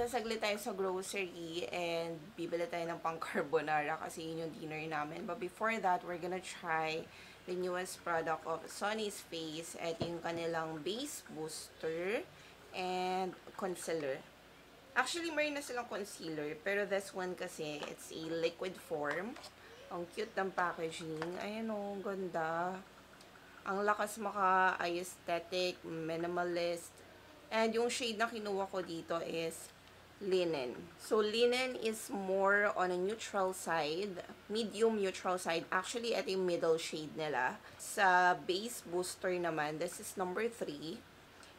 Sasaglit tayo sa grocery and bibili tayo ng pang-carbonara kasi yun yung dinner namin. But before that, we're gonna try the newest product of Sonny's Face. Ito yung kanilang base booster and concealer. Actually, mayroon na silang concealer, pero this one kasi, it's a liquid form. Ang cute ng packaging. Ayan o, ganda. Ang lakas maka-aesthetic, minimalist. And yung shade na kinuha ko dito is linen. So, linen is more on a neutral side, medium neutral side. Actually, ito yung middle shade nila. Sa base booster naman, this is number 3.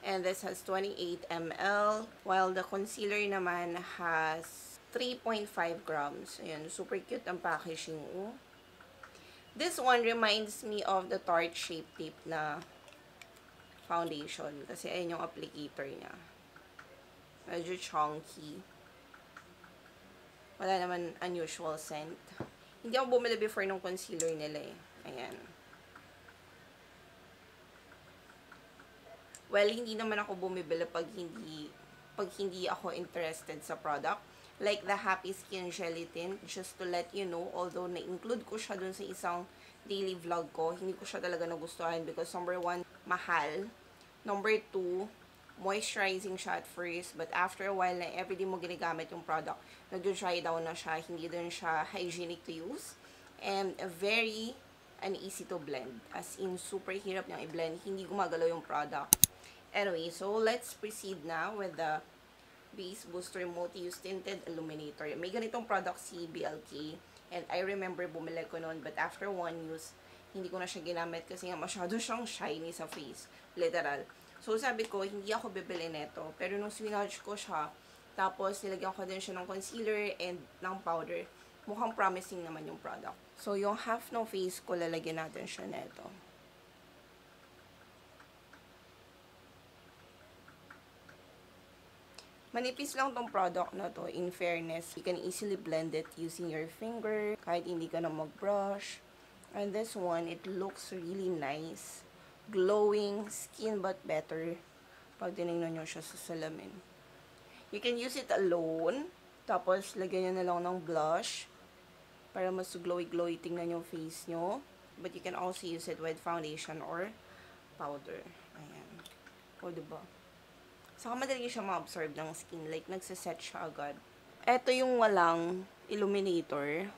And this has 28 ml, while the concealer naman has 3.5 grams. Ayan, super cute ang packaging. Oh. This one reminds me of the Tarte Shape Tape na foundation. Kasi ayun yung applicator niya. Medyo chunky. Wala naman unusual scent. Hindi ako bumili before ng concealer nila eh. Ayan. Well, hindi naman ako bumibili pag hindi ako interested sa product. Like the Happy Skin Jelly Tint, just to let you know, although na-include ko siya dun sa isang daily vlog ko, hindi ko siya talaga nagustuhan because number 1, mahal. Number 2, moisturizing siya at first, but after a while na everyday mo ginagamit yung product, nag-dry down na siya, hindi din siya hygienic to use, and very uneasy to blend. As in, super hirap niyang i-blend, hindi gumagalaw yung product. Anyway, so let's proceed now with the Base Booster Multi-Use Tinted Illuminator. May ganitong product si BLK, and I remember bumili ko noon, but after 1 use, hindi ko na siya ginamit kasi nga masyado siyang shiny sa face. Literal. So, sabi ko, hindi ako bibili neto. Pero nung swinatch ko siya, tapos nilagyan ko din siya ng concealer and ng powder, mukhang promising naman yung product. So, yung half ng face ko, lalagyan natin siya neto. Manipis lang tong product na to, in fairness. You can easily blend it using your finger, kahit hindi ka na mag-brush. And this one, it looks really nice. Glowing skin but better pag tinignan nyo siya sa salamin. You can use it alone, tapos lagyan nyo na lang ng blush para mas glowy-glowy tingnan yung face nyo. But you can also use it with foundation or powder. Ayan. O, diba? Saka madali siya ma-absorb ng skin. Like, nagsiset siya agad. Ito yung walang illuminator.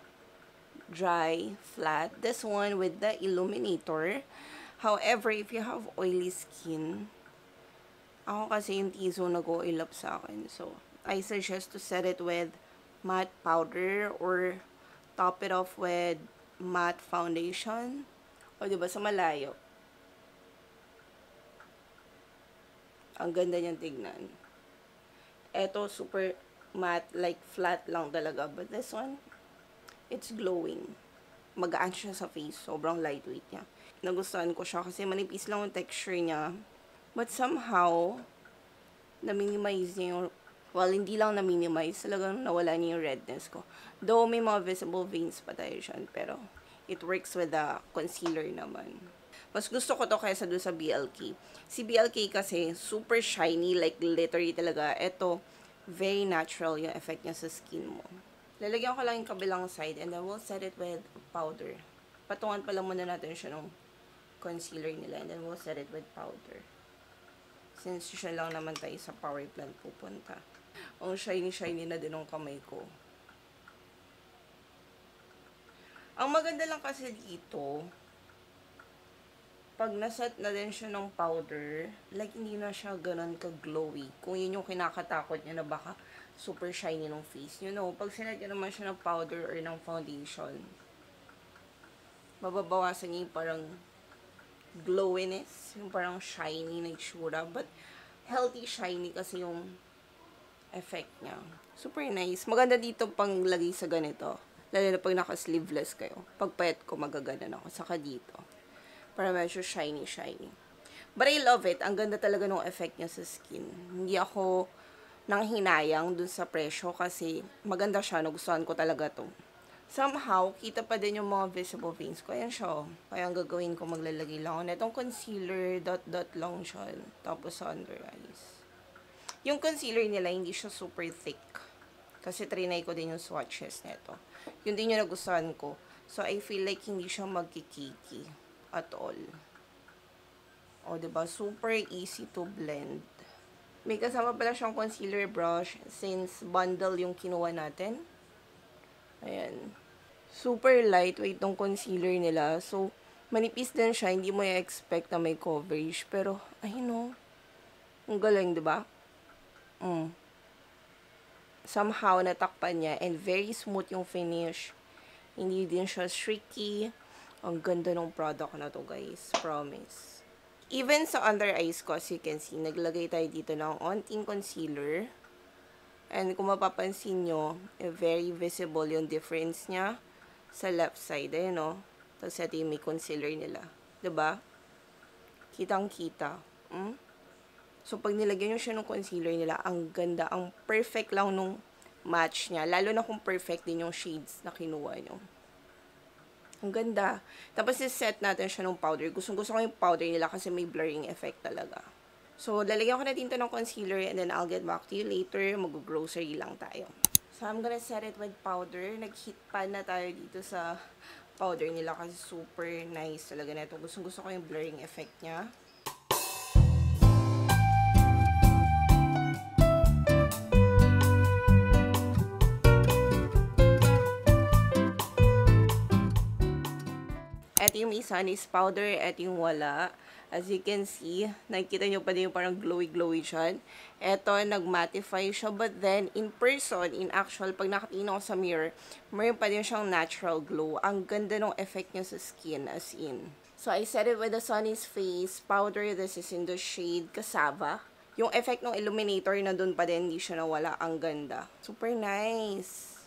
Dry, flat. This one with the illuminator. However, if you have oily skin, ako kasi yung T-zone nag-oil up sa akin. So, I suggest to set it with matte powder or top it off with matte foundation. O, diba, sa malayo. Ang ganda niyang tignan. Eto, super matte, like flat lang talaga. But this one, it's glowing. Magaan siya sa face. Sobrang lightweight niya. Nagustuhan ko siya kasi manipis lang yung texture niya. But somehow, na-minimize niya yung, well, hindi lang na-minimize. Talagang nawala niya yung redness ko. Though may mga visible veins pa tayo dyan. Pero, it works with the concealer naman. Mas gusto ko to kaysa doon sa BLK. Si BLK kasi, super shiny, like glittery talaga. Ito, very natural yung effect niya sa skin mo. Lalagyan ko lang yung kabilang side and then we'll set it with powder. Patungan pa lang muna natin siya ng concealer nila and then we'll set it with powder. Since siya lang naman tayo sa power plant pupunta. Ang shiny-shiny na din ng kamay ko. Ang maganda lang kasi dito, pag naset na din siya ng powder, like hindi na siya ganun ka-glowy. Kung yun yung kinakatakot niya na baka super shiny ng face. You know, pag sinagyan naman siya ng powder or ng foundation, mababawasan niya yung parang glowiness, yung parang shiny na itsura. But healthy shiny kasi yung effect niya. Super nice. Maganda dito pang lagay sa ganito. Lalo na pag naka-sleeveless kayo. Pag payat ko, magaganan ako. Saka dito. Para medyo shiny-shiny. But I love it. Ang ganda talaga ng effect niya sa skin. Hindi ako nang hinayang dun sa presyo kasi maganda siya. Nagustuhan ko talaga to. Somehow, kita pa din yung mga visible veins ko. Ayan siya. Kaya ang gagawin ko, maglalagay lang ako. Itong concealer, dot-dot lang siya. Tapos sa under eyes. Yung concealer nila, hindi siya super thick. Kasi trinay ko din yung swatches nito. Yun din yung nagustuhan ko. So, I feel like hindi siya magkikiki at all. O, diba? Super easy to blend. May kasama pala siyang concealer brush since bundle yung kinuha natin. Ayan. Super lightweight tong concealer nila. So, manipis din siya. Hindi mo i-expect na may coverage. Pero, ayun o. Ang galing, diba? Somehow, natakpan niya. And very smooth yung finish. Hindi din siya streaky. Ang ganda ng product na to, guys. Promise. Even sa under eyes ko, as you can see, naglagay tayo dito ng onting concealer. And kung mapapansin nyo, very visible yung difference niya sa left side. Ayun, no? Tapos ito yung may concealer nila. Diba? Kitang-kita. So, pag nilagyan nyo siya ng concealer nila, ang ganda, ang perfect lang nung match niya. Lalo na kung perfect din yung shades na kinuha nyo. Ang ganda. Tapos, set natin siya ng powder. Gusto ko yung powder nila kasi may blurring effect talaga. So, lalagyan ko na dito ng concealer and then I'll get back to you later. Mag-grocery lang tayo. So, I'm gonna set it with powder. Nag-heat pan na tayo dito sa powder nila kasi super nice talaga na ito. Gusto ko yung blurring effect niya. Ito yung may Sunny's powder, ito yung wala. As you can see, nakikita nyo pa din yung parang glowy-glowy dyan. Ito, nag-mattify siya. But then, in person, in actual, pag nakatingin ako sa mirror, mayroon pa din siyang natural glow. Ang ganda ng effect niya sa skin, as in. So, I set it with the Sunny's Face powder. This is in the shade Cassava. Yung effect ng illuminator na dun pa din, hindi siya nawala. Ang ganda. Super nice.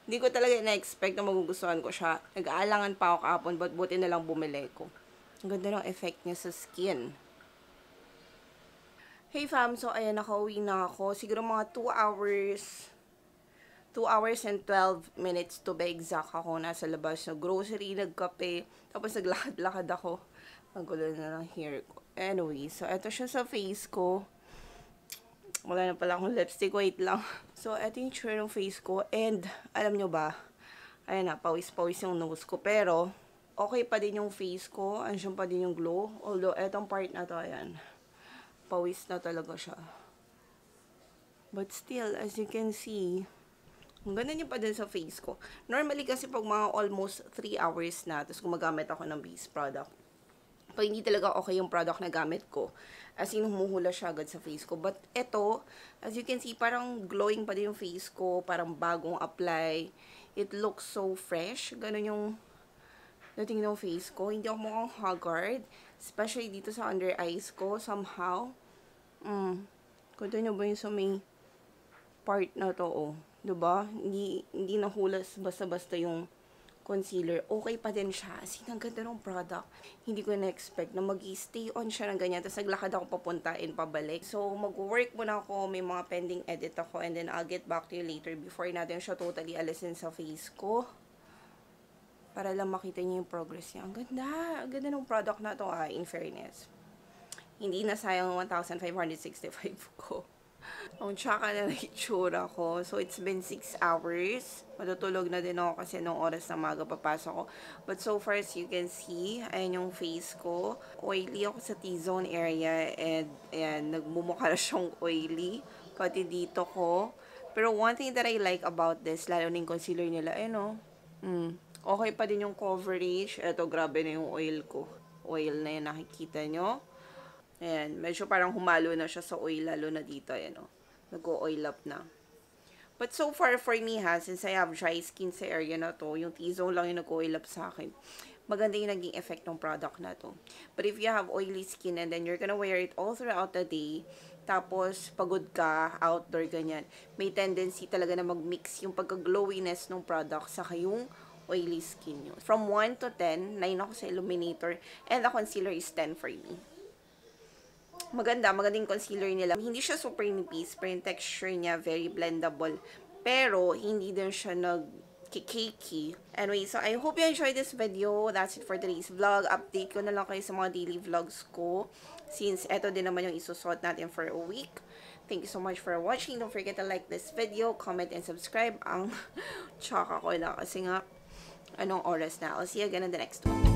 Hindi ko talaga na-expect na magugustuhan ko siya. Nag-aalangan pa ako kahapon, but buti na lang bumili ko. Ang ganda ng effect niya sa skin. Hey fam, so ayan, nakauwi na ako. Siguro mga 2 hours. 2 hours and 12 minutes to be exact ako. Nasa labas, grocery, nagkape. Tapos naglakad-lakad ako. Ang gulo na ng hair ko. Anyway, so eto siya sa face ko. Wala na pala akong lipstick. Wait lang. So, eto yung tsura ng face ko. And, alam nyo ba, ayan na, pawis-pawis yung nose ko. Pero, okay pa din yung face ko. Andiyan pa din yung glow. Although, etong part na to, ayan. Pawis na talaga siya. But still, as you can see, ang ganda niya pa din sa face ko. Normally kasi pag mga almost 3 hours na, tapos gumagamit ako ng base product, pag hindi talaga okay yung product na gamit ko, as in, humuhula siya agad sa face ko. But ito, as you can see, parang glowing pa din yung face ko, parang bagong apply. It looks so fresh. Ganun yung dating ng face ko. Hindi ako mukhang haggard, especially dito sa under eyes ko, somehow. Kunto nyo ba yung sa may part na to, oh. Diba? Hindi nahulas basta-basta yung concealer, okay pa din siya. As in, ang ganda ng product. Hindi ko na-expect na mag-stay on siya ng ganyan. Tapos naglakad ako papuntain, pabalik. So, mag-work muna ako. May mga pending edit ako. And then, I'll get back to you later before natin siya totally alisin sa face ko. Para lang makita niyo yung progress niya. Ang ganda. Ang ganda ng product na to, in fairness. Hindi na sayang 1,565 ko. Ang tsaka na itsura ko. So, it's been 6 hours. Matutulog na din ako kasi nung oras na maga papasok ko. But so far, as you can see, ayan yung face ko. Oily ako sa T-zone area. And, ayan, nagmumukha na siyang oily. Pati dito ko. Pero one thing that I like about this, lalo na yung concealer nila, ayan o. Okay pa din yung coverage. Eto, grabe na yung oil ko. Oil na yun, nakikita nyo. Ayan, medyo parang humalo na siya sa oil, lalo na dito, ayan o. Nag-o-oil up na. But so far for me ha, since I have dry skin sa area na to, yung T-zone lang yung nag-oil up sa akin. Maganda yung naging effect ng product na to. But if you have oily skin and then you're gonna wear it all throughout the day, tapos pagod ka, outdoor, ganyan, may tendency talaga na mag-mix yung pagka-glowiness ng product sa yung oily skin nyo. From 1 to 10, 9 ako sa illuminator, and the concealer is 10 for me. Magandang concealer nila. Hindi siya super nipis, pero yung texture niya very blendable. Pero, hindi din siya kikiki. Anyway, so I hope you enjoyed this video. That's it for today's vlog. Update ko na lang kayo sa mga daily vlogs ko. Since eto din naman yung isusot natin for a week. Thank you so much for watching. Don't forget to like this video, comment, and subscribe. Ang tsaka ko na kasi nga, anong oras na. I'll see you again in the next one.